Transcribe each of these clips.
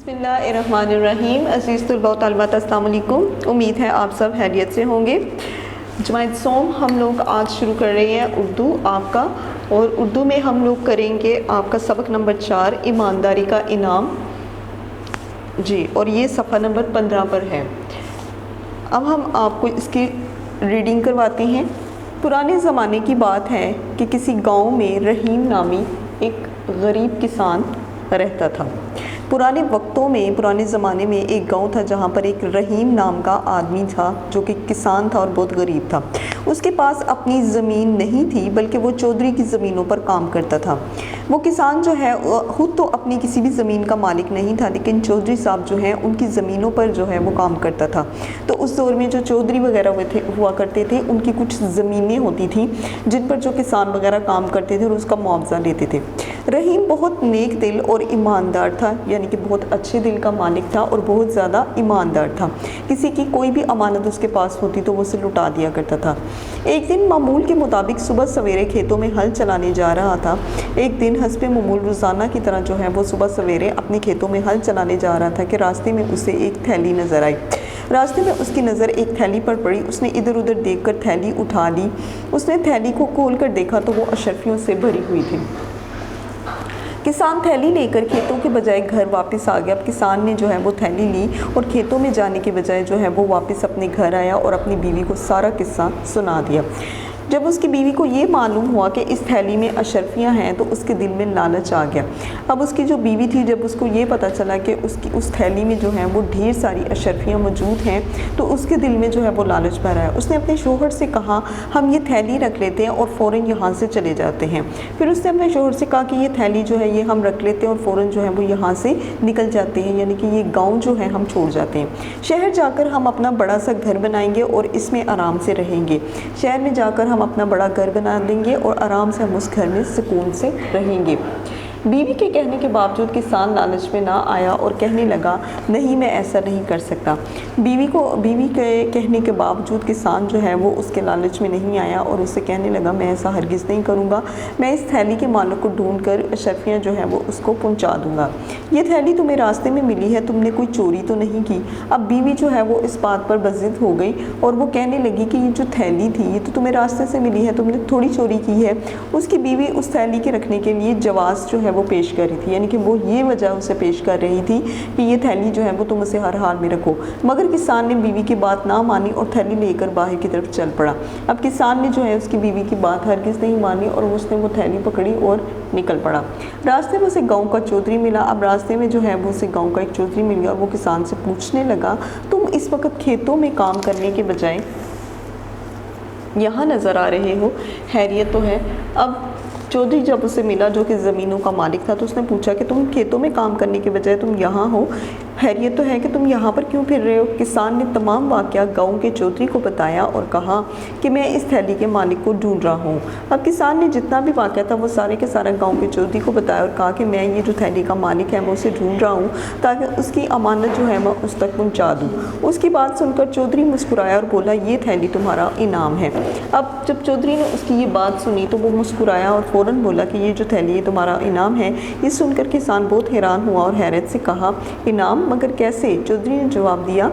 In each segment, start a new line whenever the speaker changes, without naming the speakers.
बिस्मिल्लाहिर्रहमानिर्रहीम। अज़ीज़ तलबा व तालिबात, अस्सलाम वालेकुम। उम्मीद है आप सब खैरियत से होंगे। जमात सोम हम लोग आज शुरू कर रहे हैं उर्दू आपका, और उर्दू में हम लोग करेंगे आपका सबक नंबर 4 ईमानदारी का इनाम जी, और ये सफ़ा नंबर 15 पर है। अब हम आपको इसकी रीडिंग करवाते हैं। पुराने ज़माने की बात है कि किसी गांव में रहीम नामी एक गरीब किसान रहता था। पुराने वक्तों में, पुराने ज़माने में एक गांव था जहां पर एक रहीम नाम का आदमी था जो कि किसान था और बहुत गरीब था। उसके पास अपनी ज़मीन नहीं थी, बल्कि वो चौधरी की ज़मीनों पर काम करता था। वो किसान जो है खुद तो अपनी किसी भी ज़मीन का मालिक नहीं था, लेकिन चौधरी साहब जो हैं उनकी ज़मीनों पर जो है वो काम करता था। तो उस दौर में जो चौधरी वगैरह हुआ करते थे, उनकी कुछ ज़मीनें होती थी जिन पर जो किसान वगैरह काम करते थे और उसका मुआवजा लेते थे। रहीम बहुत नेक दिल और ईमानदार था, यानी कि बहुत अच्छे दिल का मालिक था और बहुत ज़्यादा ईमानदार था। किसी की कोई भी अमानत उसके पास होती तो वो उसे लुटा दिया करता था। एक दिन मामूल के मुताबिक सुबह सवेरे खेतों में हल चलाने जा रहा था। एक दिन हस्बे मामूल रोज़ाना की तरह जो है वो सुबह सवेरे अपने खेतों में हल चलाने जा रहा था कि रास्ते में उसे एक थैली नज़र आई। रास्ते में उसकी नज़र एक थैली पर पड़ी। उसने इधर उधर देखकर थैली उठा ली। उसने थैली को खोल कर देखा तो वो अशरफियों से भरी हुई थी। किसान थैली लेकर खेतों के बजाय घर वापस आ गया। अब किसान ने जो है वो थैली ली और खेतों में जाने के बजाय जो है वो वापस अपने घर आया और अपनी बीवी को सारा किस्सा सुना दिया। जब उसकी बीवी को ये मालूम हुआ कि इस थैली में अशरफियाँ हैं तो उसके दिल में लालच आ गया। अब उसकी जो बीवी थी, जब उसको ये पता चला कि उसकी उस थैली में जो है वो ढेर सारी अशरफियाँ मौजूद हैं, तो उसके दिल में जो है वो लालच भरा है। उसने अपने शोहर से कहा, हम ये थैली रख लेते हैं और फ़ौरन यहाँ से चले जाते हैं। फिर उसने अपने शोहर से कहा कि ये थैली जो है ये हम रख लेते हैं और फ़ौरन जो है वो यहाँ से निकल जाते हैं, यानी कि ये गाँव जो है हम छोड़ जाते हैं। शहर जाकर हम अपना बड़ा सा घर बनाएंगे और इसमें आराम से रहेंगे। शहर में जाकर हम अपना बड़ा घर बना देंगे और आराम से हम उस घर में सुकून से रहेंगे। बीवी के कहने के बावजूद किसान लालच में ना आया और कहने लगा, नहीं मैं ऐसा नहीं कर सकता। बीवी के कहने के बावजूद किसान जो है वो उसके लालच में नहीं आया और उससे कहने लगा, मैं ऐसा हरगिज़ नहीं करूँगा। मैं इस थैली के मालिक को ढूंढ कर अशरफियाँ जो है वो उसको पहुँचा दूँगा। ये थैली तुम्हें रास्ते में मिली है, तुमने कोई चोरी तो नहीं की। अब बीवी जो है वो इस बात पर बज़िद हो गई और वो कहने लगी कि ये जो थैली थी ये तो तुम्हें रास्ते से मिली है, तुमने थोड़ी चोरी की है। उसकी बीवी उस थैली के रखने के लिए जवाज़ जो है वो पेश कर रही थी, यानी कि वो ये वजह उसे पेश कर रही थी कि ये थैली जो है वो तुम उसे हर हाल में रखो। मगर किसान ने बीवी की बात ना मानी और थैली लेकर बाहर की तरफ चल पड़ा। अब किसान ने जो है उसकी बीवी की बात हरगिज़ नहीं मानी और उसने वो थैली पकड़ी और निकल पड़ा। रास्ते में उसे गाँव का चौधरी मिला। अब रास्ते में जो है वो उसे गाँव का एक चौधरी मिल गया और वो किसान से पूछने लगा, तुम इस वक्त खेतों में काम करने के बजाय यहाँ नज़र आ रहे हो, खैरियत तो है? अब चौधरी जब उसे मिला जो कि ज़मीनों का मालिक था, तो उसने पूछा कि तुम खेतों में काम करने के बजाय तुम यहाँ हो, खैरियत तो है कि तुम यहाँ पर क्यों फिर रहे हो? किसान ने तमाम वाक़या गांव के चौधरी को बताया और कहा कि मैं इस थैली के मालिक को ढूंढ रहा हूँ। अब किसान ने जितना भी वाक़या था वो सारे के सारा गांव के चौधरी को बताया और कहा कि मैं ये जो थैली का मालिक है मैं उसे ढूंढ रहा हूँ ताकि उसकी अमानत जो है मैं उस तक पहुँचा दूँ। उसकी बात सुनकर चौधरी मुस्कुराया और बोला, ये थैली तुम्हारा इनाम है। अब जब चौधरी ने उसकी ये बात सुनी तो वो मुस्कुराया और फ़ौरन बोला कि ये जो थैली है तुम्हारा इनाम है। ये सुनकर किसान बहुत हैरान हुआ और हैरत से कहा, इनाम? मगर कैसे? चौधरी ने जवाब दिया,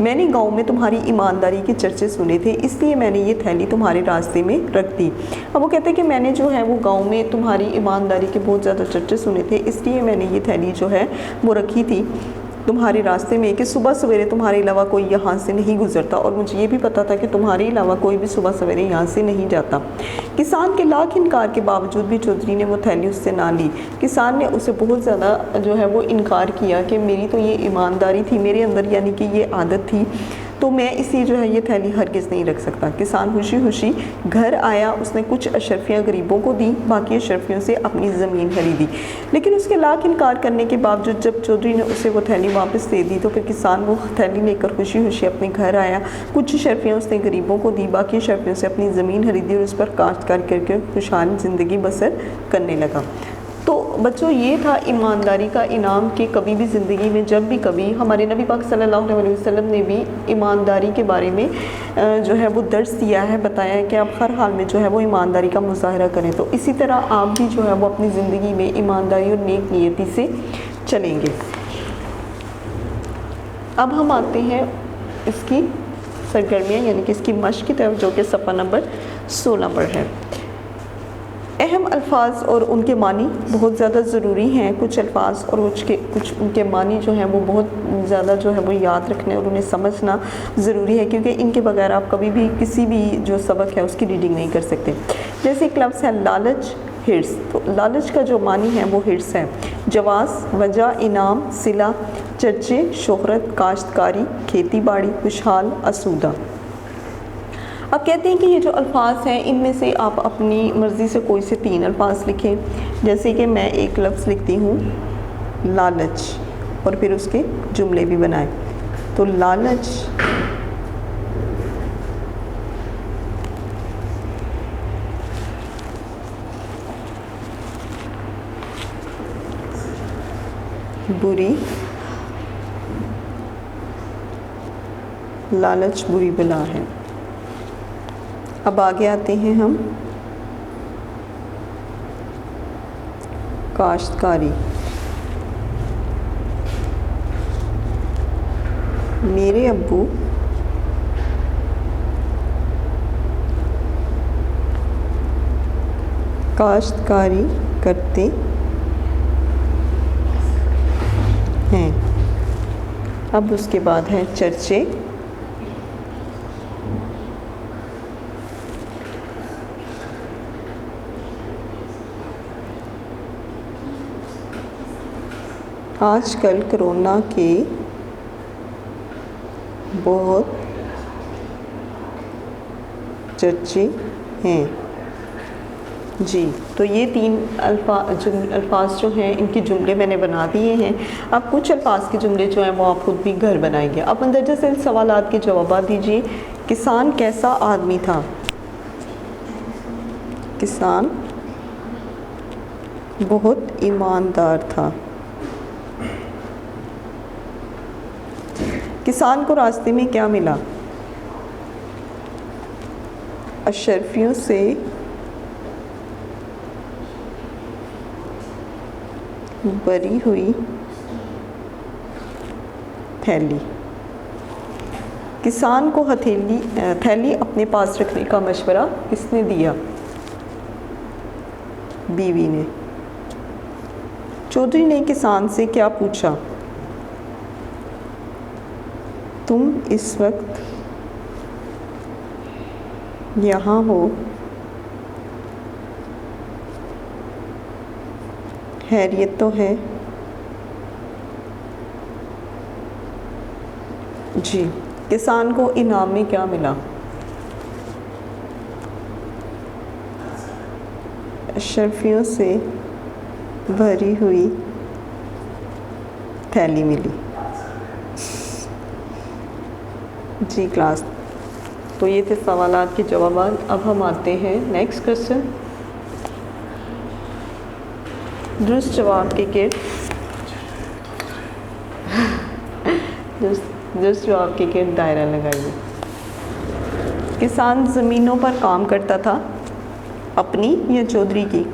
मैंने गांव में तुम्हारी ईमानदारी के चर्चे सुने थे, इसलिए मैंने ये थैली तुम्हारे रास्ते में रख दी। अब वो कहते हैं कि मैंने जो है वो गांव में तुम्हारी ईमानदारी के बहुत ज़्यादा चर्चे सुने थे, इसलिए मैंने ये थैली जो है वो रखी थी तुम्हारे रास्ते में कि सुबह सवेरे तुम्हारे अलावा कोई यहाँ से नहीं गुजरता, और मुझे ये भी पता था कि तुम्हारे अलावा कोई भी सुबह सवेरे यहाँ से नहीं जाता। किसान के लाख इनकार के बावजूद भी चौधरी ने वो थैली उससे ना ली। किसान ने उसे बहुत ज़्यादा जो है वो इनकार किया कि मेरी तो ये ईमानदारी थी मेरे अंदर, यानी कि ये आदत थी, तो मैं इसी जो है ये थैली हरगिज़ नहीं रख सकता। किसान खुशी खुशी घर आया। उसने कुछ अशरफियाँ गरीबों को दी, बाकी अशरफियों से अपनी ज़मीन खरीदी। लेकिन उसके लाख इनकार करने के बावजूद जब चौधरी ने उसे वो थैली वापस दे दी तो फिर किसान वो थैली लेकर खुशी खुशी अपने घर आया। कुछ अशरफियाँ उसने गरीबों को दी, बाकी अशरफियों से अपनी ज़मीन खरीदी और उस पर काश्तकार करके खुशहाल ज़िंदगी बसर करने लगा। तो बच्चों, ये था ईमानदारी का इनाम कि कभी भी ज़िंदगी में जब भी कभी हमारे नबी पाक सल्लल्लाहु अलैहि वसल्लम ने भी ईमानदारी के बारे में जो है वो दर्स दिया है, बताया है कि आप हर हाल में जो है वो ईमानदारी का मुजाहरा करें। तो इसी तरह आप भी जो है वो अपनी ज़िंदगी में ईमानदारी और नेक नियति से चलेंगे। अब हम आते हैं इसकी सरगर्मियाँ यानी कि इसकी मश्क की तरफ, जो कि सफ़ा नंबर 16 पर है। अहम अल्फाज और उनके मानी बहुत ज़्यादा ज़रूरी हैं। कुछ अल्फाज और कुछ उनके मानी जो हैं वो बहुत ज़्यादा जो है वो याद रखने और उन्हें समझना ज़रूरी है, क्योंकि इनके बगैर आप कभी भी किसी भी जो सबक है उसकी रीडिंग नहीं कर सकते। जैसे एक लफ्ज़ है लालच, हिर्स। तो लालच का जो मानी है वो हिर्स है। जवाज़, वजह, इनाम, सिला, चर्चे, शोहरत, काश्तकारी, खेती बाड़ी, खुशहाल, आसूदा। अब कहते हैं कि ये जो अल्फाज हैं इनमें से आप अपनी मर्ज़ी से कोई से 3 अल्फाज लिखें। जैसे कि मैं एक लफ्ज़ लिखती हूँ लालच और फिर उसके जुमले भी बनाएं। तो लालच बुरी, लालच बुरी बला है। अब आगे आते हैं हम काश्तकारी। मेरे अब्बू काश्तकारी करते हैं। अब उसके बाद है चर्चे। आजकल कोरोना के बहुत चर्चे हैं। जी, तो ये 3 अल्फाज जो हैं इनके जुमले मैंने बना दिए हैं। अब कुछ अल्फाज के जुमले जो हैं वो आप खुद भी घर बनाएंगे। अब मंदरजा से सवालात के जवाब दीजिए। किसान कैसा आदमी था? किसान बहुत ईमानदार था। किसान को रास्ते में क्या मिला? अशरफियों से भरी हुई थैली। किसान को थैली अपने पास रखने का मशवरा किसने दिया? बीवी ने। चौधरी ने किसान से क्या पूछा? तुम इस वक्त यहाँ हो, खैरियत तो है? जी, किसान को इनाम में क्या मिला? अशरफियों से भरी हुई थैली मिली। जी क्लास, तो ये थे सवालात के जवाब। अब हम आते हैं नेक्स्ट क्वेश्चन। दुरुस्त जवाब के गिर्द दुरुस्त जवाब के गिर्द दायरा लगाइए। किसान ज़मीनों पर काम करता था, अपनी या चौधरी की?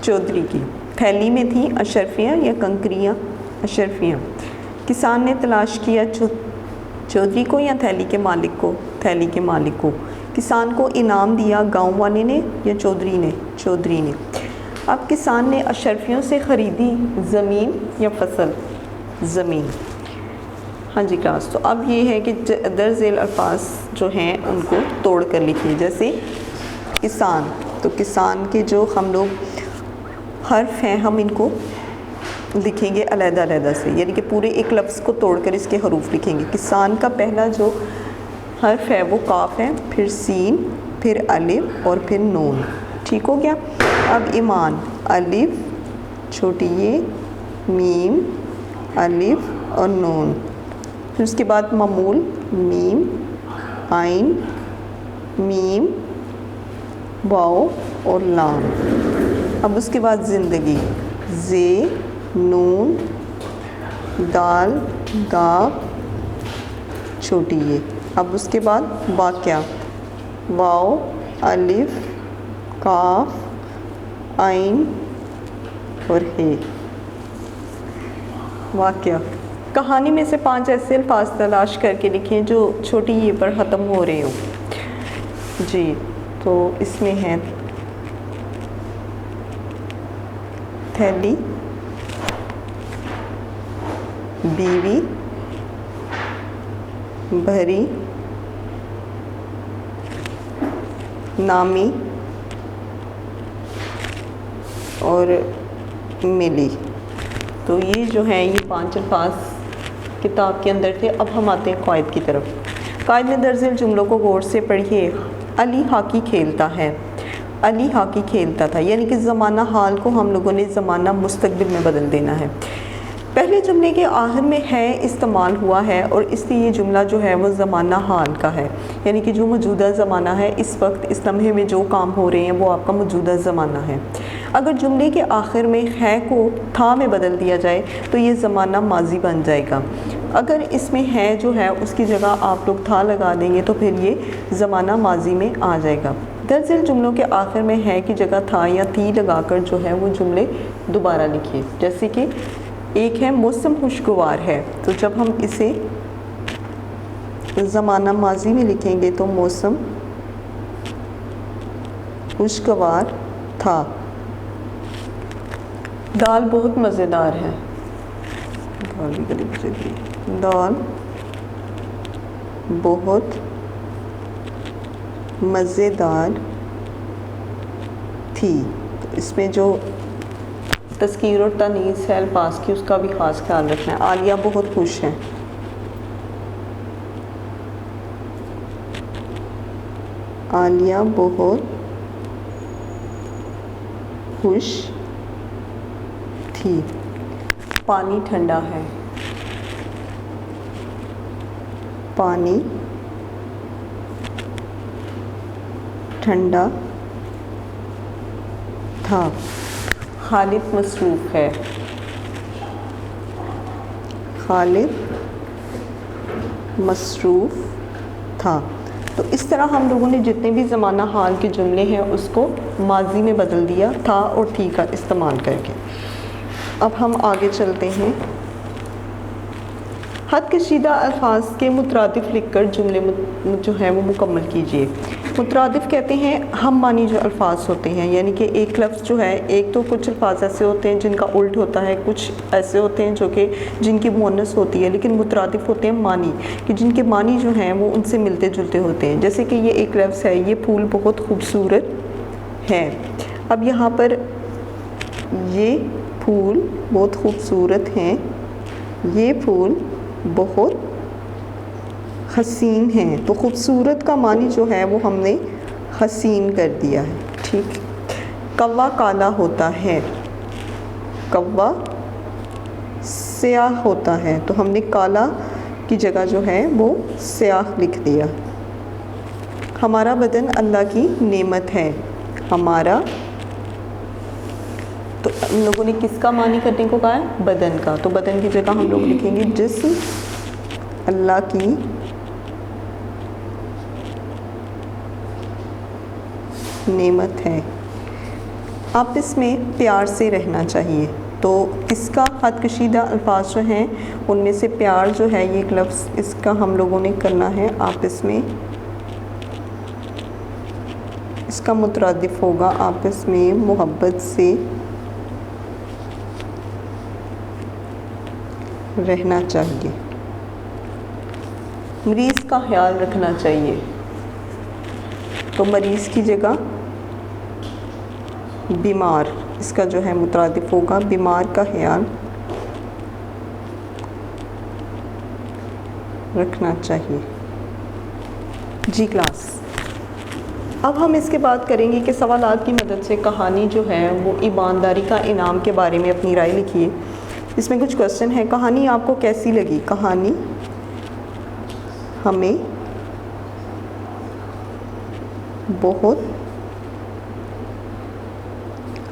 चौधरी की। थैली में थी अशरफियाँ या कंकरियाँ? अशरफियाँ। किसान ने तलाश किया चौधरी को या थैली के मालिक को? थैली के मालिक को। किसान को इनाम दिया गांव वाले ने या चौधरी ने? चौधरी ने। अब किसान ने अशरफियों से ख़रीदी ज़मीन या फसल? ज़मीन। हाँ जी क्लास, तो अब ये है कि दर्ज अल्फाज जो हैं उनको तोड़ कर लिखिए। जैसे किसान, तो किसान के जो हम लोग हर्फ हैं हम इनको लिखेंगे अलग-अलग से, यानी कि पूरे एक लफ्ज़ को तोड़कर इसके हरूफ लिखेंगे। किसान का पहला जो हर्फ है वो काफ है, फिर सीन, फिर अलिफ और फिर नून। ठीक हो गया। अब ईमान, अलिफ छोटी ये, मीम, अलिफ और नून। फिर उसके बाद ममूल, मीम, आइन, मीम, वाओ और लाम। अब उसके बाद ज़िंदगी, जे, नून, दाल, दाब, छोटी ये। अब उसके बाद वाक़या, वाओ, अलिफ, काफ, आइन और हे। वाक़या कहानी में से 5 ऐसे अल्फाज तलाश करके लिखें जो छोटी ये पर ख़त्म हो रहे हो। जी, तो इसमें है थैली, बीवी, भरी, नामी और मिली। तो ये जो है ये 5 अल्फाज किताब के अंदर थे। अब हम आते हैं क़ायद की तरफ। क़ायद में दर्ज झेल जुमलों को गौर से पढ़िए। अली हॉकी खेलता है। अली हॉकी खेलता था, यानी कि ज़माना हाल को हम लोगों ने ज़माना मुस्तक़बिल में बदल देना है। पहले जुमले के आखिर में है इस्तेमाल हुआ है और इसलिए ये जुमला जो है वो ज़माना हाल का है, यानी कि जो मौजूदा ज़माना है, इस वक्त इस लम्हे में जो काम हो रहे हैं वो आपका मौजूदा ज़माना है। अगर जुमले के आखिर में है को था में बदल दिया जाए तो ये ज़माना माजी बन जाएगा। अगर इसमें है जो है उसकी जगह आप लोग था लगा देंगे तो फिर ये ज़माना माजी में आ जाएगा। दर्ज झेल जुमलों के आखिर में है की जगह था या थी लगाकर जो है वो जुमले दोबारा लिखिए। जैसे कि एक है मौसम खुशगवार है, तो जब हम इसे ज़माना माजी में लिखेंगे तो मौसम खुशगवार था। दाल बहुत मज़ेदार है। दाल बहुत मज़ेदार थी। तो इसमें जो तस्कीर और तनीस है अल्फाज की उसका भी ख़ास ख्याल रखना है। आलिया बहुत खुश है। आलिया बहुत खुश थी। पानी ठंडा है। पानी ठंडा था। खालिद मसरूफ़ है। खालिद मसरूफ़ था। तो इस तरह हम लोगों ने जितने भी ज़माना हाल के जुमले हैं उसको माजी में बदल दिया था और थी का इस्तेमाल करके। अब हम आगे चलते हैं। हद कशीदा अल्फाज के मुतरादिफ लिखकर जुमले जो है वो मुकम्मल कीजिए। मुतरादिफ कहते हैं हम मानी जो अल्फाज होते हैं, यानी कि एक लफ्ज़ जो है, एक तो कुछ अल्फाज ऐसे होते हैं जिनका उल्ट होता है, कुछ ऐसे होते हैं जो कि जिनकी मुअन्नस होती है, लेकिन मुतरादिफ होते हैं मानी, कि जिनके मानी जो हैं वो उनसे मिलते जुलते होते हैं। जैसे कि ये एक लफ्ज़ है, ये फूल बहुत खूबसूरत है। अब यहाँ पर ये फूल बहुत खूबसूरत हैं, ये फूल बहुत हसीन हैं। तो खूबसूरत का मानी जो है वो हमने हसीन कर दिया है। ठीक। कौवा काला होता है। कौवा स्याह होता है, तो हमने काला की जगह जो है वो स्याह लिख दिया। हमारा बदन अल्लाह की नेमत है। हमारा, तो हम लोगों ने किसका मानी करने को कहा है? बदन का। तो बदन की जगह हम लोग लिखेंगे जिस्म अल्लाह की नेमत है। आपस में प्यार से रहना चाहिए। तो इसका हद कशीदा अल्फाज जो हैं उनमें से प्यार जो है ये एक लफ्ज़, इसका हम लोगों ने करना है आपस में, इसका मुतरादिफ होगा आपस में मोहब्बत से रहना चाहिए। मरीज़ का ख्याल रखना चाहिए। तो मरीज़ की जगह बीमार, इसका जो है मुतरादिफ होगा बीमार का ख्याल रखना चाहिए। जी क्लास, अब हम इसके बाद करेंगे कि सवालात की मदद से कहानी जो है वो ईमानदारी का इनाम के बारे में अपनी राय लिखिए। इसमें कुछ क्वेश्चन है। कहानी आपको कैसी लगी? कहानी हमें बहुत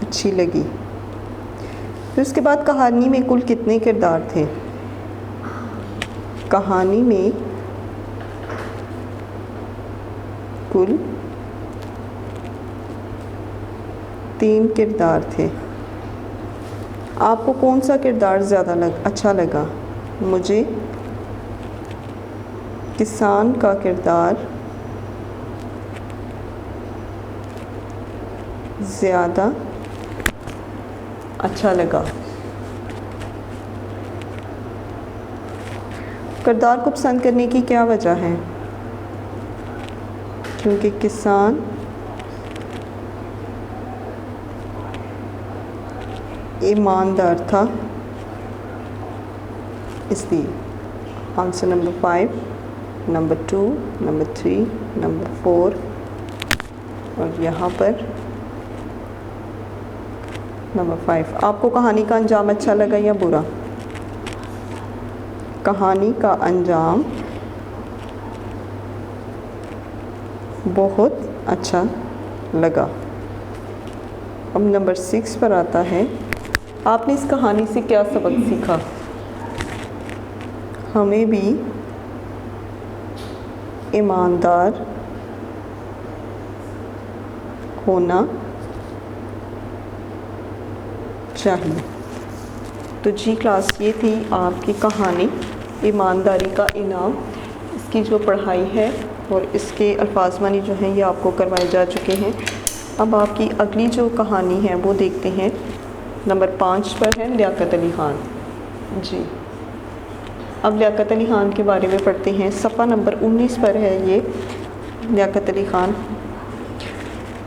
अच्छी लगी। फिर उसके बाद कहानी में कुल कितने किरदार थे? कहानी में कुल 3 किरदार थे। आपको कौन सा किरदार ज़्यादा अच्छा लगा? मुझे किसान का किरदार ज़्यादा अच्छा लगा। किरदार को पसंद करने की क्या वजह है? क्योंकि किसान ईमानदार था, इसलिए। Answer number 5, number 2, number 3, number 4 और यहाँ पर नंबर 5। आपको कहानी का अंजाम अच्छा लगा या बुरा? कहानी का अंजाम बहुत अच्छा लगा। अब नंबर 6 पर आता है, आपने इस कहानी से क्या सबक सीखा? हमें भी ईमानदार होना चाहिए। तो जी क्लास, ये थी आपकी कहानी ईमानदारी का इनाम। इसकी जो पढ़ाई है और इसके अल्फाजमानी जो हैं ये आपको करवाए जा चुके हैं। अब आपकी अगली जो कहानी है वो देखते हैं। नंबर 5 पर है लियाकत अली ख़ान। जी, अब लियाकत अली ख़ान के बारे में पढ़ते हैं। सफ़ा नंबर 19 पर है ये लियाकत अली ख़ान।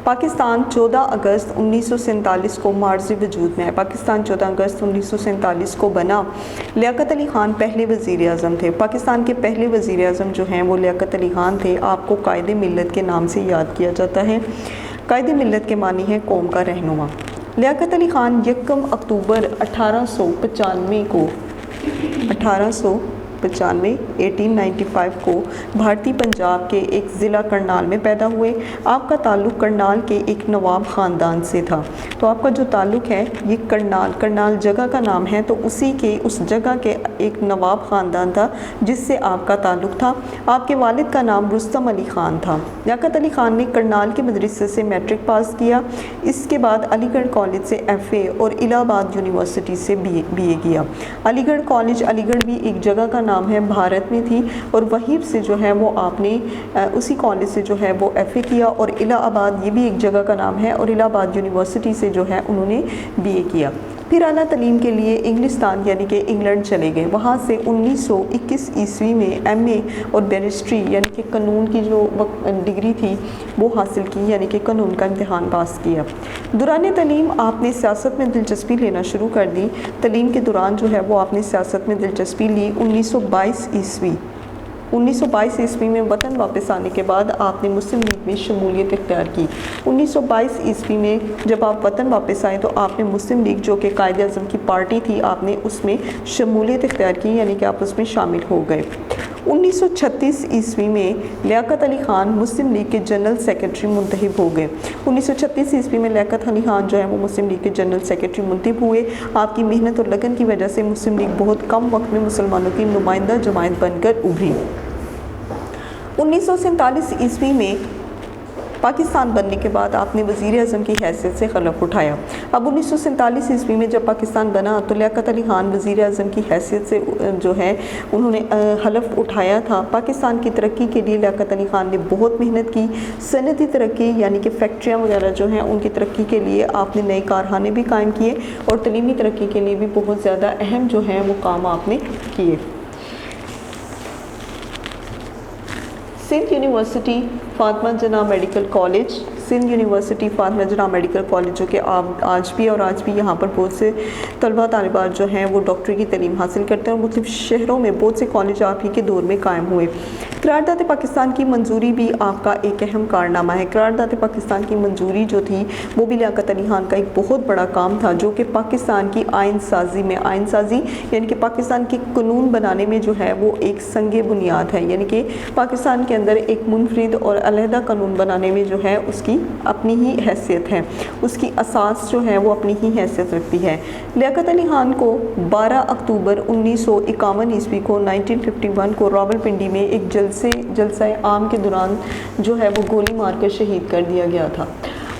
पाकिस्तान 14 अगस्त 1947 को मार्ज़ वजूद में है। पाकिस्तान 14 अगस्त 1947 को बना। लियाकत अली ख़ान पहले वज़ीर आज़म थे। पाकिस्तान के पहले वज़ीर आज़म जो हैं वो लियाकत अली ख़ान थे। आपको कायदे मिल्लत के नाम से याद किया जाता है। कायदे मिल्लत के मानी है कौम का रहनुमा। लियाकत अली ख़ान 1 अक्टूबर 1895 को भारतीय पंजाब के एक ज़िला करनाल में पैदा हुए। आपका ताल्लुक़ करनाल के एक नवाब ख़ानदान से था। तो आपका जो ताल्लुक़ है ये करनाल जगह का नाम है, तो उस जगह के एक नवाब ख़ानदान था जिससे आपका ताल्लुक़ था। आपके वालिद का नाम रुस्तम अली ख़ान था। लियाकत अली ख़ान ने करनाल के मदरसे से मैट्रिक पास किया। इसके बाद अलीगढ़ कॉलेज से FA और इलाहाबाद यूनिवर्सिटी से BA किया। अलीगढ़ कॉलेज, अलीगढ़ भी एक जगह का नाम है, भारत में थी, और वहीं से जो है वो आपने उसी कॉलेज से जो है वो FA किया। और इलाहाबाद, ये भी एक जगह का नाम है, और इलाहाबाद यूनिवर्सिटी से जो है उन्होंने BA किया। फिर आला तलीम के लिए इंग्लिस्तान यानी कि इंग्लैंड चले गए। वहाँ से 1921 ईस्वी में MA और बैरिस्ट्री यानी कि कानून की जो डिग्री थी वो हासिल की, यानी कि कानून का इम्तिहान पास किया। दौरान तलीम आपने सियासत में दिलचस्पी लेना शुरू कर दी। तलीम के दौरान जो है वो आपने सियासत में दिलचस्पी ली। 1922 ईस्वी में वतन वापस आने के बाद आपने मुस्लिम लीग में शमूलियत इख्तियार की। 1922 ईस्वी में जब आप वतन वापस आए तो आपने मुस्लिम लीग, जो कि कायदे आज़म की पार्टी थी, आपने उसमें शमूलियत इख्तियार की, यानी कि आप उसमें शामिल हो गए। 1936 ईस्वी में लियाकत अली ख़ान मुस्लिम लीग के जनरल सेक्रेटरी मुंतखब हो गए। 1936 ईस्वी में लियाकत अली ख़ान जो है वो मुस्लिम लीग के जनरल सेक्रेटरी मुंतखब हुए। आपकी मेहनत और लगन की वजह से मुस्लिम लीग बहुत कम वक्त में मुसलमानों की नुमाइंदा जमात बनकर उभरी। 1947 ईस्वी में पाकिस्तान बनने के बाद आपने वज़ीर आज़म की हैसियत से खलफ उठाया। अब 1947 ईस्वी में जब पाकिस्तान बना तो लियाकत अली ख़ान वज़ीर आज़म की हैसियत से जो है उन्होंने हलफ उठाया था। पाकिस्तान की तरक्की के लिए लियाकत अली ख़ान ने बहुत मेहनत की। सनती तरक्की यानी कि फैक्ट्रियाँ वगैरह जो हैं उनकी तरक्की के लिए आपने नए कारखाने भी कायम किए, और तलीमी तरक्की के लिए भी बहुत ज़्यादा अहम जो हैं वो काम आपने किए। Sindh university Fatima Jinnah medical college, Sindh university Fatima Jinnah medical college जो कि आज भी यहाँ पर बहुत से तलबा तालिबात जो हैं वो डॉक्टरी की तालीम हासिल करते हैं, और मुख्तलिफ शहरों में बहुत से कॉलेज आप ही के दौर में कायम हुए। करारदाद पाकिस्तान की मंजूरी भी आपका एक अहम कारनामा है। करारदाद पाकिस्तान की मंजूरी जो थी वो भी लियाकत अली ख़ान का एक बहुत बड़ा काम था, जो कि पाकिस्तान की आइन साजी यानी कि पाकिस्तान के कानून बनाने में जो है वो एक संगे बुनियाद है, यानी कि पाकिस्तान के अंदर एक मुनफरिद और अलहदा कानून बनाने में जो है उसकी अपनी ही हैसियत है, उसकी असास जो है वो अपनी ही हैसियत रखती है। लियाकत अली ख़ान को 12 अक्टूबर 1951 ईस्वी को 1951 को रावलपिंडी में एक जलसा आम के दौरान जो है वो गोली मारकर शहीद कर दिया गया था।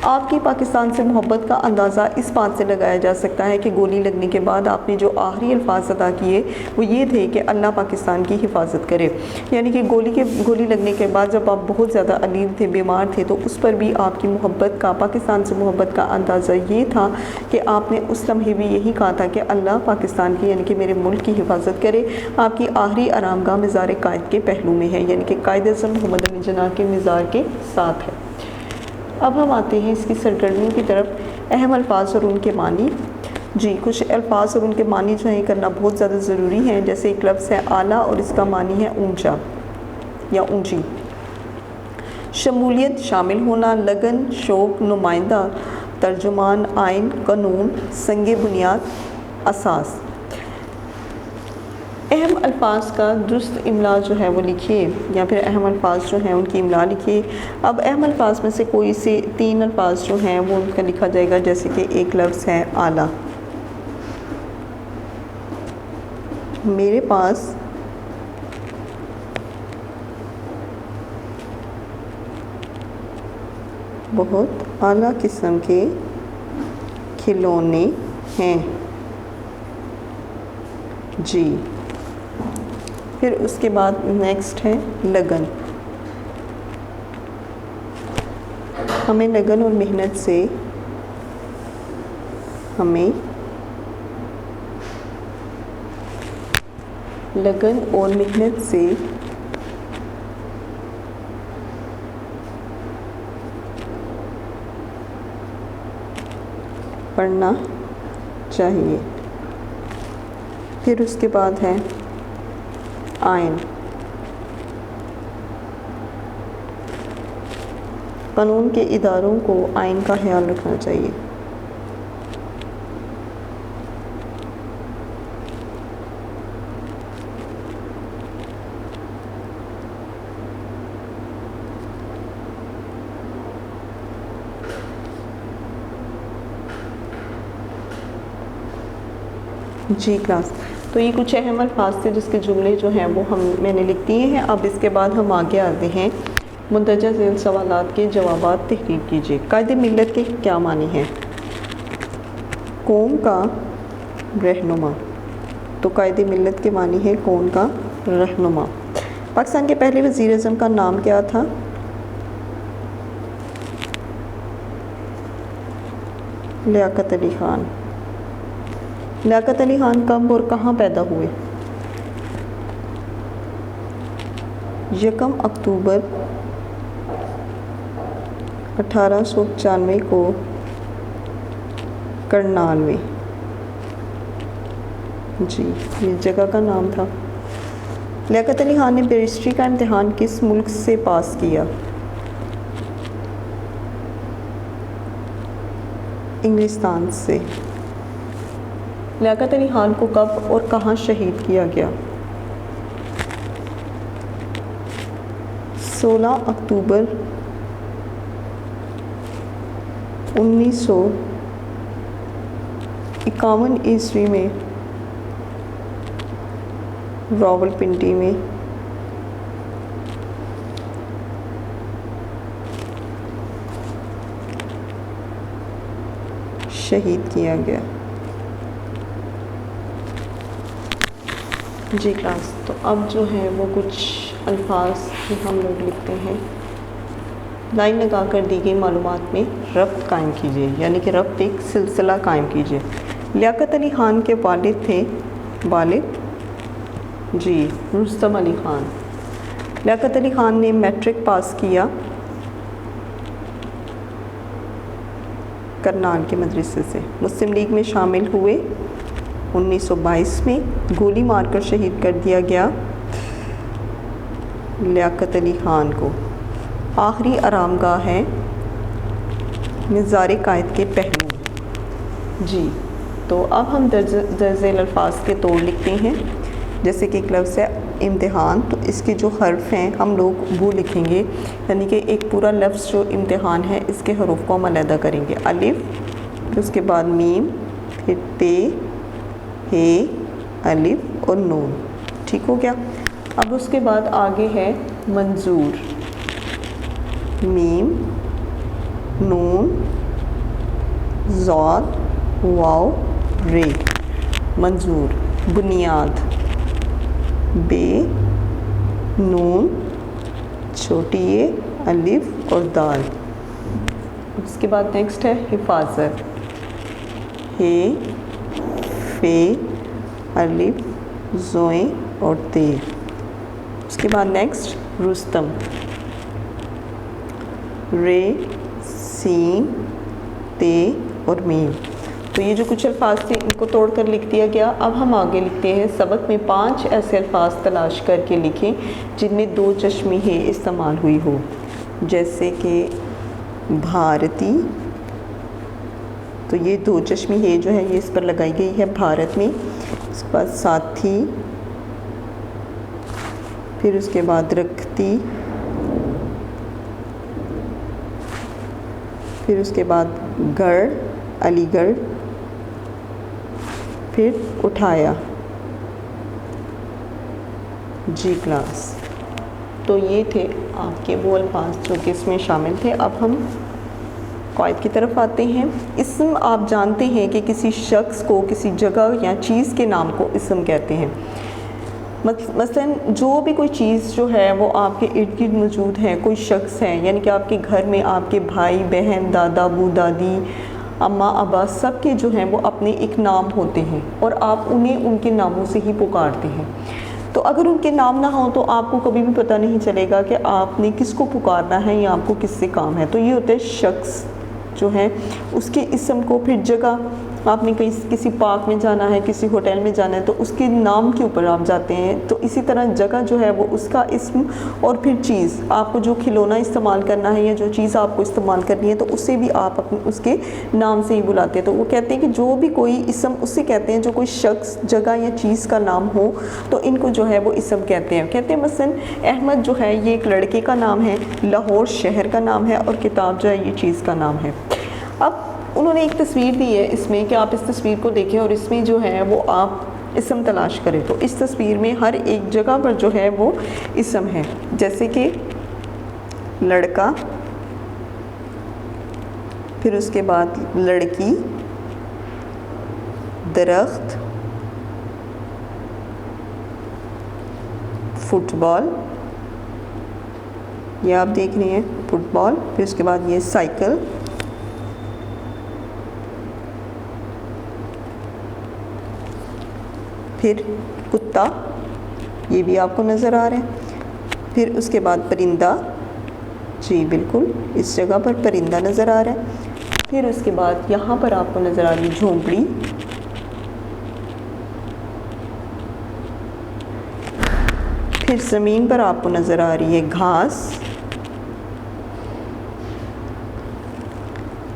आपकी पाकिस्तान से मोहब्बत का अंदाज़ा इस बात से लगाया जा सकता है कि गोली लगने के बाद आपने जो आखिरी अल्फाज अदा किए वो ये थे कि अल्लाह पाकिस्तान की हिफाजत करे। यानी कि गोली लगने के बाद जब आप बहुत ज़्यादा अलीम थे, बीमार थे, तो उस पर भी आपकी मोहब्बत का, पाकिस्तान से मोहब्बत का अंदाज़ा ये था कि आपने उस लम्हे भी यही कहा था कि अल्लाह पाकिस्तान की, यानी कि मेरे मुल्क की हिफाजत करे। आपकी आखिरी आरामगाह मज़ार कायद के पहलू में है, यानी कि कायद-ए-आज़म मोहम्मद अली जिन्ना के मज़ार के साथ है। अब हम आते हैं इसकी सरगर्मियों की तरफ। अहम अल्फाज और उनके मानी। जी, कुछ अल्फाज और उनके मानी जो है करना बहुत ज़्यादा ज़रूरी है। जैसे एक लफ्ज़ है आला और इसका मानी है ऊंचा या ऊंची। शमूलियत, शामिल होना, लगन, शौक़, नुमाइंदा, तर्जुमान, आइन, कानून, संगे बुनियाद, असास। अहम अल्फाज का दुरुस्त इमला जो है वो लिखिए, या फिर अहम अल्फाज जो हैं उनकी इमला लिखिए। अब अहम अल्फाज में से कोई से 3 अल्फाज जो हैं वो उनका लिखा जाएगा। जैसे कि एक लफ्ज़ है आला। मेरे पास बहुत आला किस्म के खिलौने हैं। जी, फिर उसके बाद नेक्स्ट है लगन। हमें लगन और मेहनत से पढ़ना चाहिए। फिर उसके बाद है आइन। कानून के इदारों को आइन का ख्याल रखना चाहिए। जी क्लास, तो ये कुछ अहम अल्फाज थे जिसके जुमले जो हैं वो मैंने लिख दिए हैं। अब इसके बाद हम आगे आते हैं। मुंदरजा झेल सवालात के जवाबात तहरीर कीजिए। कायदे मिल्लत के क्या मानी हैं? कौम का रहनुमा। तो कायदे मिल्लत के मानी है कौम का रहनुमा। पाकिस्तान के पहले वज़ीर आज़म का नाम क्या था? लियाकत अली ख़ान। लियाकत अली ख़ान कब और कहाँ पैदा हुए? 1 अक्टूबर 1895 को करनाल में। जी, ये जगह का नाम था। लियाकत अली ख़ान ने बैरिस्ट्री का इम्तिहान किस मुल्क से पास किया? इंग्लिस्तान से। लियाकत अली ख़ान को कब और कहाँ शहीद किया गया? 16 अक्टूबर 1951 ईस्वी में रावलपिंडी में शहीद किया गया। जी क्लास, तो अब जो है वो कुछ अल्फाज कि हम लोग लिखते हैं। लाइन लगा कर दी गई मालूमात में रब्त कायम कीजिए, यानी कि रब्त एक सिलसिला कायम कीजिए। लियाकत अली ख़ान के वालिद थे, वालिद जी रुस्तम अली ख़ान। लियाकत अली ख़ान ने मैट्रिक पास किया करनाल के मदरसे से। मुस्लिम लीग में शामिल हुए 1922 में। गोली मारकर शहीद कर दिया गया लियाकत अली ख़ान को। आखिरी आरामगाह है मज़ार कायद के पहलू। जी, तो अब हम दर्जे अल्फाज के तोड़ लिखते हैं। जैसे कि एक लफ्ज़ है इम्तिहान, तो इसके जो हर्फ हैं हम लोग वो लिखेंगे, यानी कि एक पूरा लफ्ज़ जो इम्तिहान है इसके हरूफ को हम अलहदा करेंगे। अलिफ, फिर उसके बाद मीम, फिर ते, हे, अलिफ और नून। ठीक हो गया। अब उसके बाद आगे है मंजूर, मीम, नून, ज़ाद वाव रे, मंजूर, बुनियाद, बे, नून, छोटी ए, अलिफ और दाल। उसके बाद नेक्स्ट है हिफाजत, हे, फे, अलिफ, ज़ोए और ते। उसके बाद नेक्स्ट रुस्तम, रे, सीन, ते और मीम। तो ये जो कुछ अल्फाज थे इनको तोड़कर लिख दिया गया। अब हम आगे लिखते हैं, सबक में 5 ऐसे अल्फाज तलाश करके लिखें जिनमें 2 चश्मी है इस्तेमाल हुई हो, जैसे कि भारती। तो ये 2 चश्मी है जो है ये इस पर लगाई गई है भारत में। उसके बाद साथी, फिर उसके बाद रखती, फिर उसके बाद गढ़, अलीगढ़, फिर उठाया, जी क्लास। तो ये थे आपके वो अल्फाज जो कि इसमें शामिल थे। अब हम क़वाइद की तरफ आते हैं। इस्म आप जानते हैं कि किसी शख्स को किसी जगह या चीज़ के नाम को इस्म कहते हैं। मसलन जो भी कोई चीज़ जो है वो आपके इर्द गिर्द मौजूद है, कोई शख्स है, यानी कि आपके घर में आपके भाई बहन, दादा अबू दादी, अम्मा अब्बा, सब के जो हैं वो अपने एक नाम होते हैं और आप उन्हें उनके नामों से ही पुकारते हैं। तो अगर उनके नाम ना हो तो आपको कभी भी पता नहीं चलेगा कि आपने किसको पुकारना है या आपको किससे काम है। तो ये होता है शख्स जो है उसके इस्म को। फिर जगह, आपने किसी पार्क में जाना है, किसी होटल में जाना है तो उसके नाम के ऊपर आप जाते हैं। तो इसी तरह जगह जो है वो उसका इस्म। और फिर चीज़, आपको जो खिलौना इस्तेमाल करना है या जो चीज़ आपको इस्तेमाल करनी है तो उससे भी आप अपने उसके नाम से ही बुलाते हैं। तो वो कहते हैं कि जो भी कोई इस्म उससे कहते हैं जो कोई शख्स, जगह या चीज़ का नाम हो तो इनको जो है वो इस्म कहते हैं। मसलन अहमद जो है ये एक लड़के का नाम है, लाहौर शहर का नाम है और किताब जो है ये चीज़ का नाम है। अब उन्होंने एक तस्वीर दी है इसमें कि आप इस तस्वीर को देखें और इसमें जो है वो आप इस्म तलाश करें। तो इस तस्वीर में हर एक जगह पर जो है वो इस्म है, जैसे कि लड़का, फिर उसके बाद लड़की, दरख्त, फुटबॉल, ये आप देख रहे हैं फुटबॉल, फिर उसके बाद ये साइकिल, फिर कुत्ता, ये भी आपको नज़र आ रहा है। फिर उसके बाद परिंदा, जी बिल्कुल इस जगह पर परिंदा नज़र आ रहा है। फिर उसके बाद यहाँ पर आपको नज़र आ रही है झोंपड़ी, फिर ज़मीन पर आपको नज़र आ रही है घास,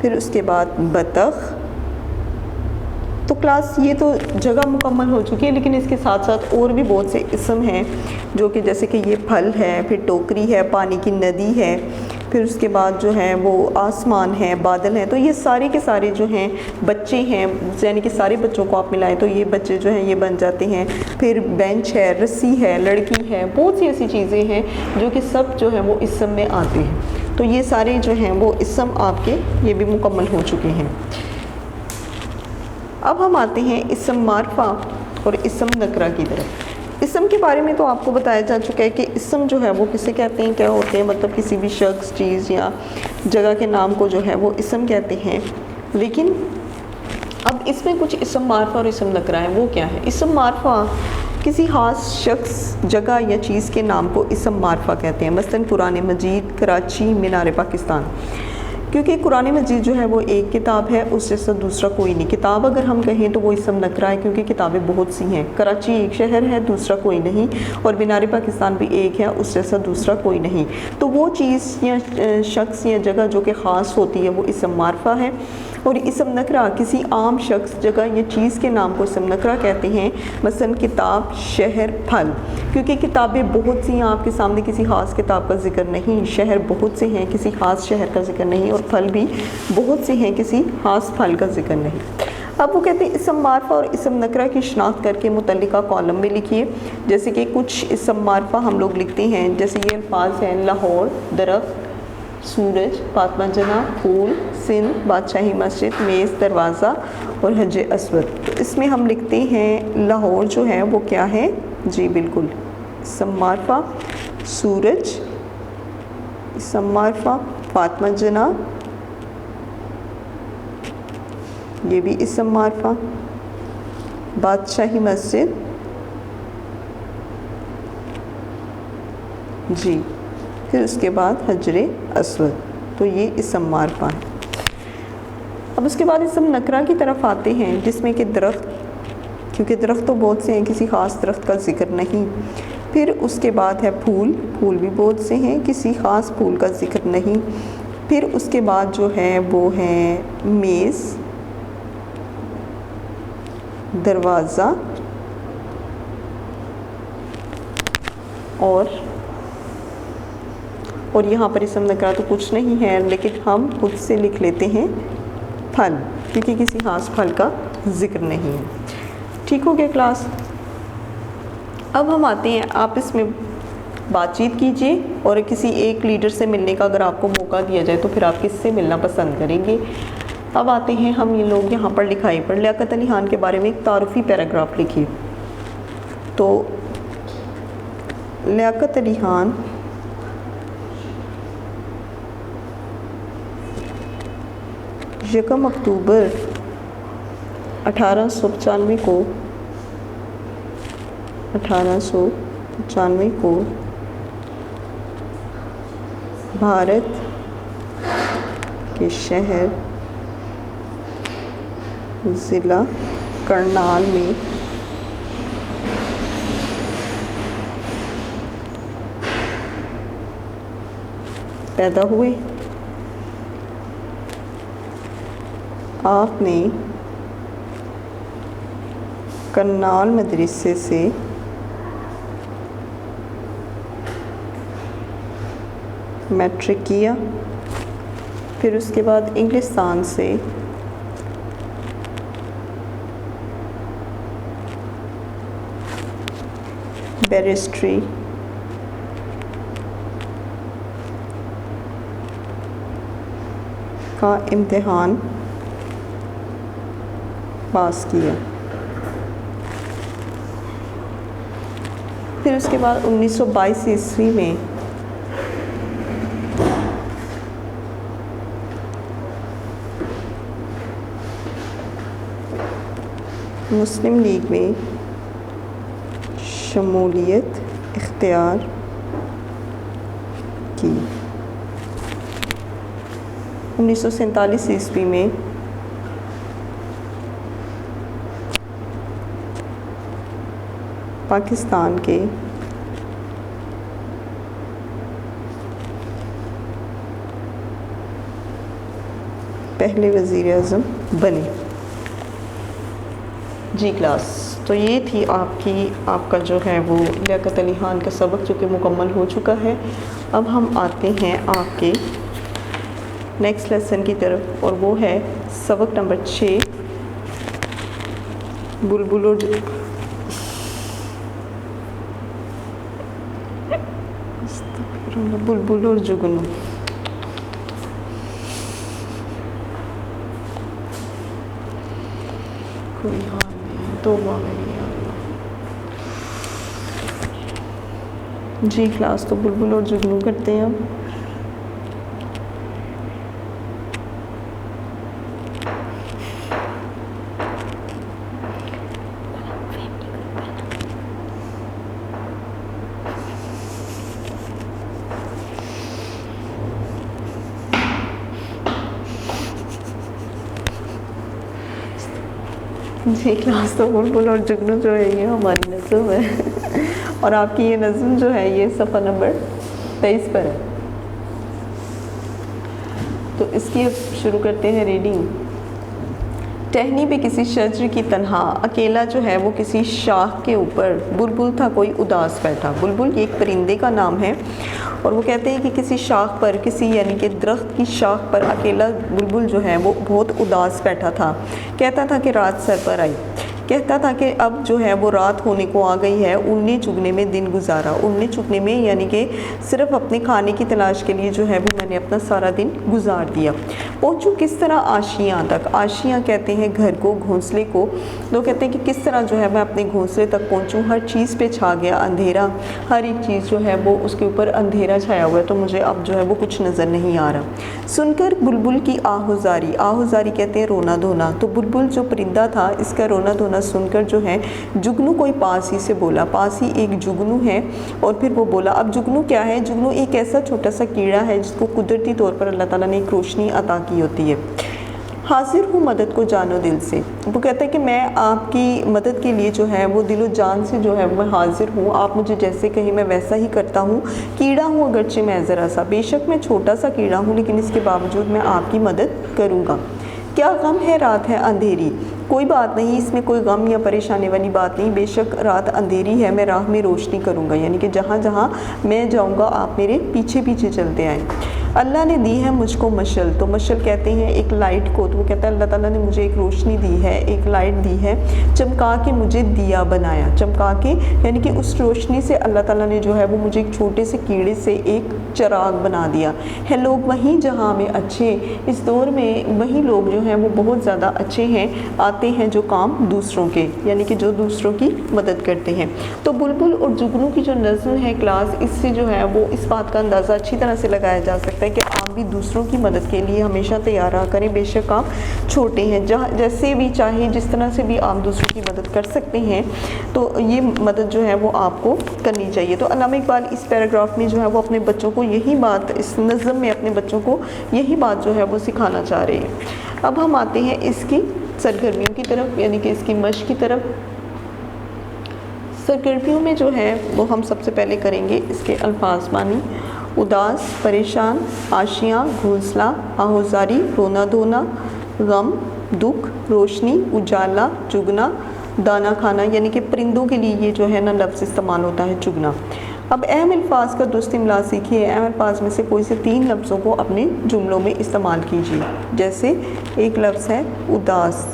फिर उसके बाद बतख। तो क्लास ये तो जगह मुकम्मल हो चुकी है, लेकिन इसके साथ साथ और भी बहुत से इस्म हैं जो कि जैसे कि ये फल है, फिर टोकरी है, पानी की नदी है, फिर उसके बाद जो है वो आसमान है, बादल हैं। तो ये सारे के सारे जो हैं बच्चे हैं, यानी कि सारे बच्चों को आप मिलाएं तो ये बच्चे जो हैं ये बन जाते हैं। फिर बेंच है, रस्सी है, लड़की है, बहुत सी ऐसी चीज़ें हैं जो कि सब जो है वो इस्म में आते हैं। तो ये सारे जो हैं वो इस्म आपके ये भी मुकम्मल हो चुके हैं। अब हम आते हैं इस्म मारफा और इस्म नकरा की तरफ। इस्म के बारे में तो आपको बताया जा चुका है कि इस्म जो है वो किसे कहते हैं, क्या होते हैं, मतलब किसी भी शख्स, चीज़ या जगह के नाम को जो है वो इस्म कहते हैं। लेकिन अब इसमें कुछ इस्म मारफा और इस्म नकरा है। वो क्या है? इस्म मारफा किसी ख़ास शख्स, जगह या चीज़ के नाम को इस्म मारफा कहते हैं। मसलन कुरान मजीद, कराची, मीनार पाकिस्तान। क्योंकि कुरान मजीद जो है वो एक किताब है, उस जैसा दूसरा कोई नहीं। किताब अगर हम कहें तो वो इस्म नकरा है क्योंकि किताबें बहुत सी हैं। कराची एक शहर है, दूसरा कोई नहीं, और मीनार पाकिस्तान भी एक है, उस जैसा दूसरा कोई नहीं। तो वो चीज़ या शख्स या जगह जो कि ख़ास होती है वो इस्म मारफा है। और इस्म नकरा किसी आम शख्स, जगह या चीज़ के नाम को इस्म नकरा कहते हैं। मसलन किताब, शहर, फल। क्योंकि किताबें बहुत सी हैं, आपके सामने किसी ख़ास किताब का जिक्र नहीं। शहर बहुत से हैं, किसी ख़ास शहर का जिक्र नहीं। और फल भी बहुत से हैं, किसी ख़ास फल का जिक्र नहीं। अब वो कहते हैं इस्म मारफा और इस्म नकरा की शनाख्त करके मुतल्लिका कॉलम में लिखिए। जैसे कि कुछ इस्म मारफा हम लोग लिखते हैं, जैसे ये अल्फाज हैं लाहौर, दरख्त, सूरज, फातिमा जना, फूल, सिंध, बादशाही मस्जिद, मेज़, दरवाज़ा और हज अस्वद। तो इसमें हम लिखते हैं लाहौर जो है वो क्या है? जी बिल्कुल इसम मारफा, सूरज इसम मारफा, फातिमा जना ये भी इसम मारफा, बादशाही मस्जिद जी, फिर उसके बाद हजर अस्वद, तो ये इसम मारफा है। अब उसके बाद इसम नकरा की तरफ आते हैं जिसमें कि दरख्त, क्योंकि दरख्त तो बहुत से हैं, किसी ख़ास दरख्त का जिक्र नहीं। फिर उसके बाद है फूल, फूल भी बहुत से हैं, किसी ख़ास फूल का जिक्र नहीं। फिर उसके बाद जो है वो है मेज़, दरवाज़ा और यहाँ पर इसम नकरा तो कुछ नहीं है, लेकिन हम खुद से लिख लेते हैं फल, क्योंकि किसी खास फल का जिक्र नहीं है। ठीक हो गया क्लास? अब हम आते हैं, आप इसमें बातचीत कीजिए और किसी एक लीडर से मिलने का अगर आपको मौका दिया जाए तो फिर आप किससे मिलना पसंद करेंगे। अब आते हैं हम, ये लोग यहाँ पर लिखाई पर लियाकत अली खान के बारे में एक तारुफी पैराग्राफ लिखिए। तो लियाकत अली खान यकम अक्टूबर 1895 को भारत के शहर ज़िला करनाल में पैदा हुए। आपने करनाल मदरसे से मैट्रिक किया, फिर उसके बाद इंग्लिस्तान से बैरिस्ट्री का इम्तिहान पास किया। फिर उसके बाद 1922 ईस्वी में मुस्लिम लीग में शमूलियत इख्तियार की। 1947 ईस्वी में पाकिस्तान के पहले वज़ीर आज़म बने। जी क्लास, तो ये थी आपका जो है वो लियाकत अली खान का सबक जो कि मुकम्मल हो चुका है। अब हम आते हैं आपके नेक्स्ट लेसन की तरफ, और वो है सबक नंबर 6, बुलबुल और जुगनू। कोई हाल नहीं, तो जी क्लास, तो बुलबुल और जुगनू करते हैं हम। जी क्लास, तो बुलबुल और जुगनू जो है ये हमारी नज़म है और आपकी ये नज़म जो है ये सफ़ा नंबर 23 पर है। तो इसकी अब शुरू करते हैं रीडिंग। टहनी पे किसी शजर की तन्हा, अकेला जो है वो किसी शाख के ऊपर, बुलबुल था कोई उदास बैठा। बुलबुल ये एक परिंदे का नाम है और वो कहते हैं कि किसी शाख पर, किसी यानी कि दरख्त की शाख पर अकेला बुलबुल जो है वो बहुत उदास बैठा था। कहता था कि रात सर पर आई, कहता था कि अब जो है वो रात होने को आ गई है, उड़ने चुगने में दिन गुजारा। उड़ने चुगने में यानी कि सिर्फ अपने खाने की तलाश के लिए जो है वो मैंने अपना सारा दिन गुजार दिया। पहुँचूँ किस तरह आशियाँ तक। आशियाँ कहते हैं घर को, घोंसले को। लोग कहते हैं कि किस तरह जो है मैं अपने घोंसले तक पहुँचूँ। हर चीज़ पे छा गया अंधेरा, हर एक चीज़ जो है वो उसके ऊपर अंधेरा छाया हुआ है, तो मुझे अब जो है वो कुछ नज़र नहीं आ रहा। सुनकर बुलबुल की आहुजारी, आहुजारी कहते हैं रोना धोना। तो बुलबुल जो परिंदा था, इसका रोना धोना सुनकर जो है जुगनू कोई पास ही से बोला। पास ही एक जुगनू है और फिर वो बोला। अब जुगनू क्या है? जुगनू एक ऐसा छोटा सा कीड़ा है जिसको कुदरती तौर पर अल्लाह ताला ने एक रोशनी अता की होती है। हाजिर हूँ मदद को जानो दिल से। वो कहता है कि मैं आपकी मदद के लिए जो है वो दिलो जान से जो है मैं हाजिर हूँ। आप मुझे जैसे कहीं मैं वैसा ही करता हूँ। कीड़ा हूँ अगरचे मैं ज़रा सा, बेशक मैं छोटा सा कीड़ा हूँ, लेकिन इसके बावजूद मैं आपकी मदद करूँगा। क्या गम है रात है अंधेरी, कोई बात नहीं, इसमें कोई गम या परेशानी वाली बात नहीं। बेशक रात अंधेरी है, मैं राह में रोशनी करूँगा, यानी कि जहाँ जहाँ मैं जाऊँगा आप मेरे पीछे पीछे चलते आएँ। अल्लाह ने दी है मुझको मशल, तो मशल कहते हैं एक लाइट को। तो वो कहता है अल्लाह ताला ने मुझे एक रोशनी दी है, एक लाइट दी है, चमका के मुझे दिया बनाया। चमका के यानी कि उस रोशनी से अल्लाह ताला ने जो है वो मुझे एक छोटे से कीड़े से एक चिराग बना दिया है। लोग वहीं जहाँ में अच्छे, इस दौर में वही लोग जो हैं वो बहुत ज़्यादा अच्छे हैं, आते हैं जो काम दूसरों के, यानी कि जो दूसरों की मदद करते हैं। तो बुलबुल और जुगनू की जो नज़्म है क्लास, इससे जो है वो इस बात का अंदाज़ा अच्छी तरह से लगाया जा सकता है कि आप भी दूसरों की मदद के लिए हमेशा तैयार रहा करें। बेशक आप छोटे हैं, जहाँ जैसे भी चाहे जिस तरह से भी आप दूसरों की मदद कर सकते हैं, तो ये मदद जो है वो आपको करनी चाहिए। तो अल्लामा इकबाल इस पैराग्राफ में जो है वो अपने बच्चों को यही बात, इस नज़म में अपने बच्चों को यही बात जो है वो सिखाना चाह रहे हैं। अब हम आते हैं इसकी सरगर्मियों की तरफ, यानी कि इसकी मश्क की तरफ। सरगर्मियों में जो है वो हम सबसे पहले करेंगे इसके अल्फाज मानी। उदास, परेशान, आशियाँ, घोंसला, आहुजारी, रोना धोना, गम, दुख, रोशनी, उजाला, चुगना, दाना खाना, यानी कि परिंदों के लिए ये जो है ना लफ्ज़ इस्तेमाल होता है चुगना। अब अहम अल्फाज का दुरुस्त इमला सीखिए। अहम अल्फाज में से कोई से 3 लफ्ज़ों को अपने जुमलों में इस्तेमाल कीजिए। जैसे एक लफ्ज़ है उदास।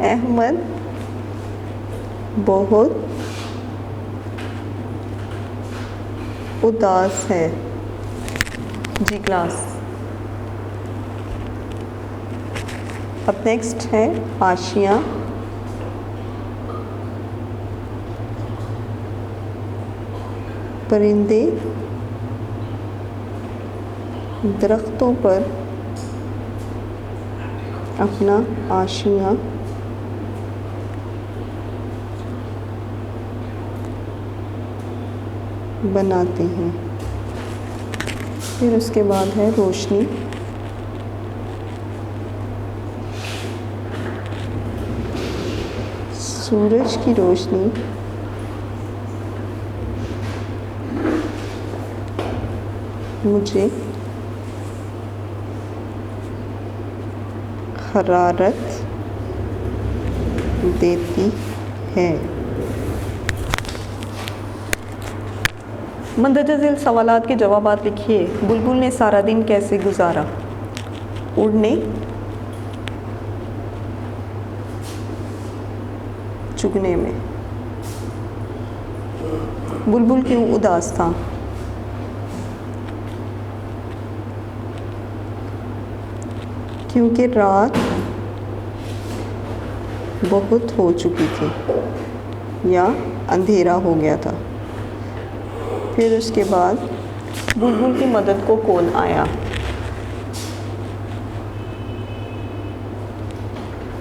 अहमद बहुत उदास है। जी क्लास। अब नेक्स्ट है आशियाँ। परिंदे दरख्तों पर अपना आशियाँ बनाते हैं। फिर उसके बाद है रोशनी। सूरज की रोशनी मुझे हरारत देती है। मंदरजा झैल सवालात के जवाबात लिखिए। बुलबुल ने सारा दिन कैसे गुजारा? उड़ने चुगने में। बुलबुल क्यों उदास था? क्योंकि रात बहुत हो चुकी थी या अंधेरा हो गया था। फिर उसके बाद बुलबुल की मदद को कौन आया?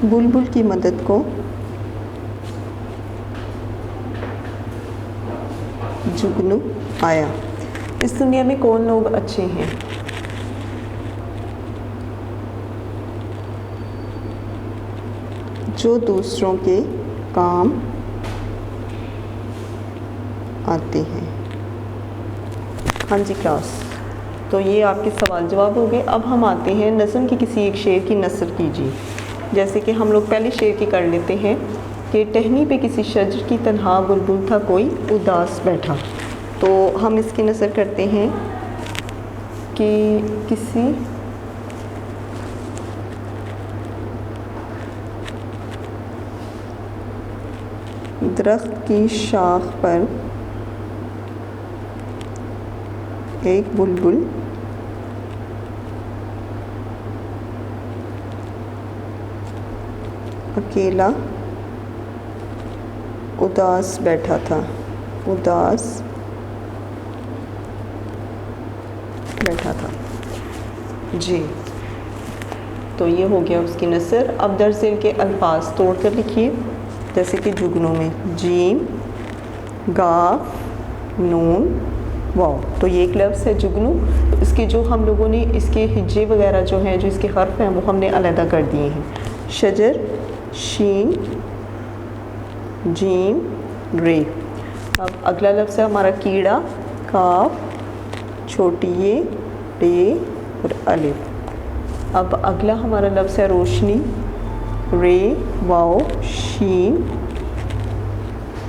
बुलबुल की मदद को जुगनू आया। इस दुनिया में कौन लोग अच्छे हैं? जो दूसरों के काम आते हैं। हाँ जी क्लास, तो ये आपके सवाल जवाब हो गए। अब हम आते हैं नज़म की किसी एक शेर की नस्र कीजिए। जैसे कि हम लोग पहले शेर की कर लेते हैं कि टहनी पे किसी शजर की तन्हा बुलबुल था कोई उदास बैठा। तो हम इसकी नस्र करते हैं कि किसी दरख्त की शाख पर एक बुलबुल अकेला उदास बैठा था। उदास बैठा था जी। तो ये हो गया उसकी नसर। अब दरअसल के अल्फाज तोड़ कर लिखिए, जैसे कि जुगनों में जीम, गाफ, नून, वाव। तो ये एक लफ्ज़ है जुगनू। तो इसके जो हम लोगों ने इसके हिज्जे वगैरह जो हैं, जो इसके हर्फ हैं, वो हमने अलहदा कर दिए हैं। शजर, शीन, जीम, रे। अब अगला लफ्ज़ है हमारा कीड़ा, काफ, छोटी ये, रे और अलिफ। अब अगला हमारा लफ्ज़ है रोशनी, रे, वाओ, शीन,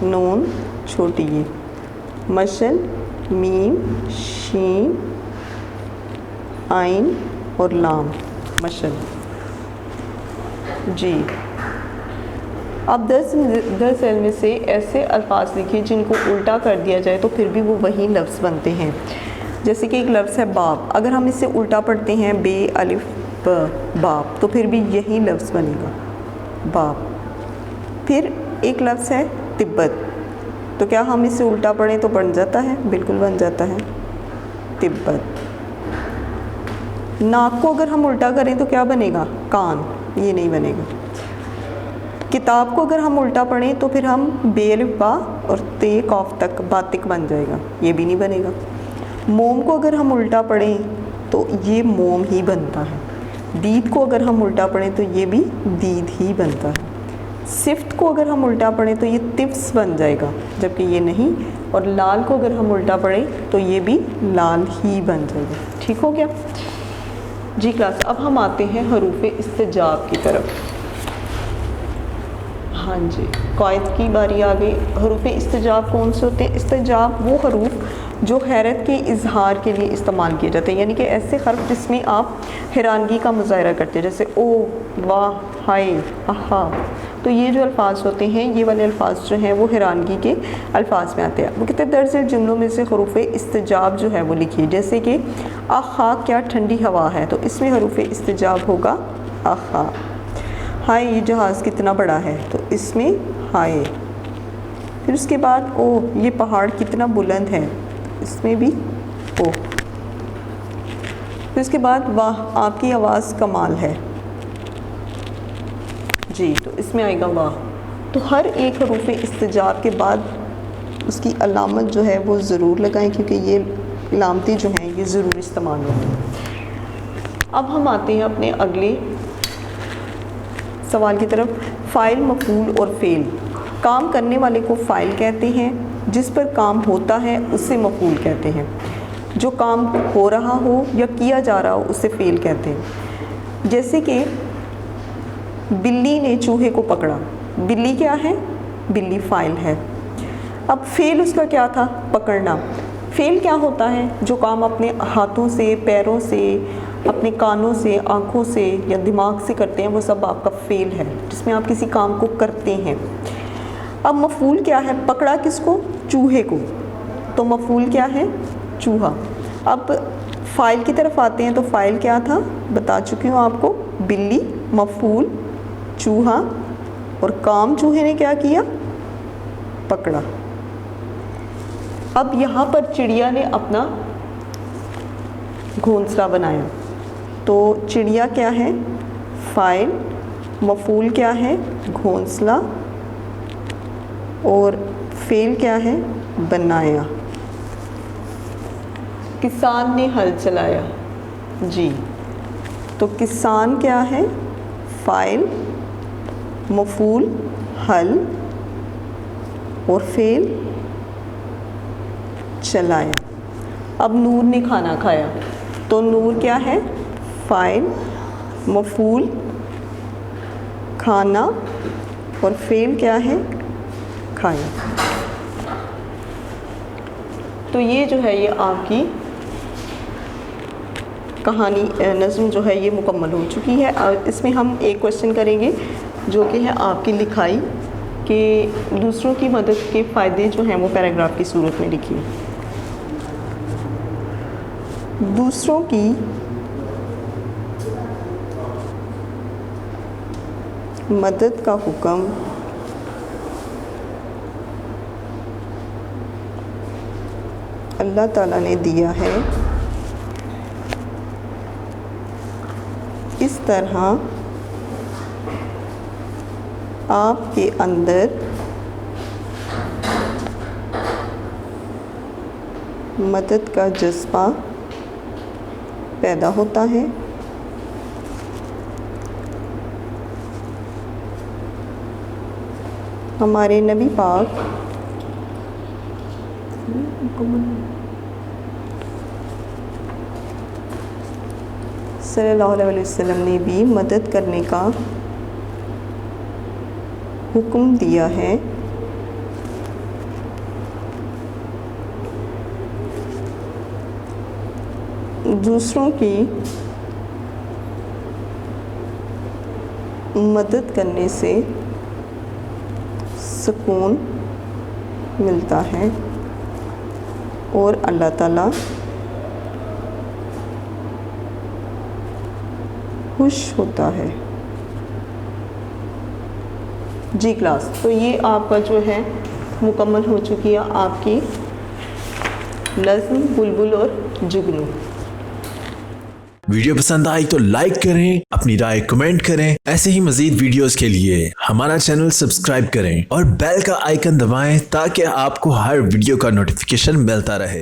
नून, छोटी ये। मशल, मीम, शीन, आइन और लाम, मशल जी। अब 10 में से ऐसे अल्फाज लिखिए जिनको उल्टा कर दिया जाए तो फिर भी वो वही लफ्ज़ बनते हैं। जैसे कि एक लफ्ज़ है बाप, अगर हम इसे उल्टा पढ़ते हैं बे अलिफ ब, बाप, तो फिर भी यही लफ्ज़ बनेगा बाप। फिर एक लफ्ज़ है तिब्बत, तो क्या हम इसे उल्टा पढ़ें तो बन जाता है? बिल्कुल बन जाता है तिब्बत। नाक को अगर हम उल्टा करें तो क्या बनेगा? कान, ये नहीं बनेगा। किताब को अगर हम उल्टा पढ़ें तो फिर हम बे अलिफ बा और ते कौफ तक बातिक बन जाएगा, ये भी नहीं बनेगा। मोम को अगर हम उल्टा पढ़ें तो ये मोम ही बनता है। दीद को अगर हम उल्टा पढ़ें तो ये भी दीद ही बनता है। सिफ्त को अगर हम उल्टा पढ़ें तो ये तिफ्स बन जाएगा, जबकि ये नहीं। और लाल को अगर हम उल्टा पढ़ें तो ये भी लाल ही बन जाएगा। ठीक हो गया जी क्लास। अब हम आते हैं हरूफ इस्तिजाब की तरफ। हाँ जी, क़ायद की बारी आ गई। हरूफ इस्तिजाब कौन से होते हैं? इस्तिजाब वो हरूफ जो हैरत के इजहार के लिए इस्तेमाल किए जाते हैं, यानी कि ऐसे हर्फ जिसमें आप हैरानगी का मुज़ाहरा करते हैं, जैसे ओ, वाह, हाय, आहा। तो ये जो अल्फाज होते हैं, ये वाले अल्फाज जो हैं वो हैरानगी के अल्फाज में आते हैं। वो कितने दरअसल जुमलों में से हरूफ इस्तिजाब जो है वो लिखिए। जैसे कि आहा, क्या ठंडी हवा है, तो इसमें हरूफ इस्तिजाब होगा आहा। हाय, ये जहाज़ कितना बड़ा है, तो इसमें हाय। फिर उसके बाद ओ, ये पहाड़ कितना बुलंद है, इसमें भी ओ। फिर उसके बाद वाह, आपकी आवाज़ कमाल है जी, तो इसमें आएगा वाह। तो हर एक हरूफ इस्तिजाब के बाद उसकी अलामत जो है वो ज़रूर लगाएं, क्योंकि ये अलामतें जो हैं ये ज़रूर इस्तेमाल होती हैं। अब हम आते हैं अपने अगले सवाल की तरफ। फ़ाइल, मफ़ूल और फ़ेल। काम करने वाले को फ़ाइल कहते हैं, जिस पर काम होता है उसे मफ़ूल कहते हैं। जो काम हो रहा हो या किया जा रहा हो उसे फ़ेल कहते हैं। जैसे कि बिल्ली ने चूहे को पकड़ा, बिल्ली क्या है? बिल्ली फ़ाइल है। अब फ़ेल उसका क्या था? पकड़ना। फ़ेल क्या होता है? जो काम अपने हाथों से, पैरों से, अपने कानों से, आँखों से या दिमाग से करते हैं, वो सब आपका फ़ेल है, जिसमें आप किसी काम को करते हैं। अब मफ़ूल क्या है? पकड़ा किसको? चूहे को, तो मफ़ूल क्या है? चूहा। अब फ़ाइल की तरफ आते हैं, तो फ़ाइल क्या था? बता चुकी हूँ आपको, बिल्ली, मफ़ूल चूहा, और काम चूहे ने क्या किया? पकड़ा। अब यहाँ पर चिड़िया ने अपना घोंसला बनाया, तो चिड़िया क्या है? फ़ाइल, मफ़ूल क्या है? घोंसला, और फ़ेल क्या है? बनाया। किसान ने हल चलाया जी, तो किसान क्या है? फ़ाइल, मफ़ूल हल, और फ़ेल चलाया। अब नूर ने खाना खाया, तो नूर क्या है? फ़ाइल, मफ़ूल खाना, और फ़ेल क्या है? खाया। तो ये जो है ये आपकी कहानी नज़्म जो है ये मुकम्मल हो चुकी है। इसमें हम एक क्वेश्चन करेंगे जो कि है आपकी लिखाई कि दूसरों की मदद के फ़ायदे जो हैं वो पैराग्राफ की सूरत में लिखिए। दूसरों की मदद का हुक्म अल्लाह ताला ने दिया है। इस तरह आपके अंदर मदद का जज्बा पैदा होता है। हमारे नबी पाक सल्लल्लाहु अलैहि वसल्लम ने भी मदद करने का हुक्म दिया है। दूसरों की मदद करने से सुकून मिलता है और अल्लाह ताला खुश होता है। जी क्लास, तो ये आपका जो है मुकम्मल हो चुकी है आपकी नज़्म बुलबुल और जुगनू।
वीडियो पसंद आई तो लाइक करें, अपनी राय कमेंट करें। ऐसे ही मजीद वीडियोस के लिए हमारा चैनल सब्सक्राइब करें और बेल का आइकन दबाएं ताकि आपको हर वीडियो का नोटिफिकेशन मिलता रहे।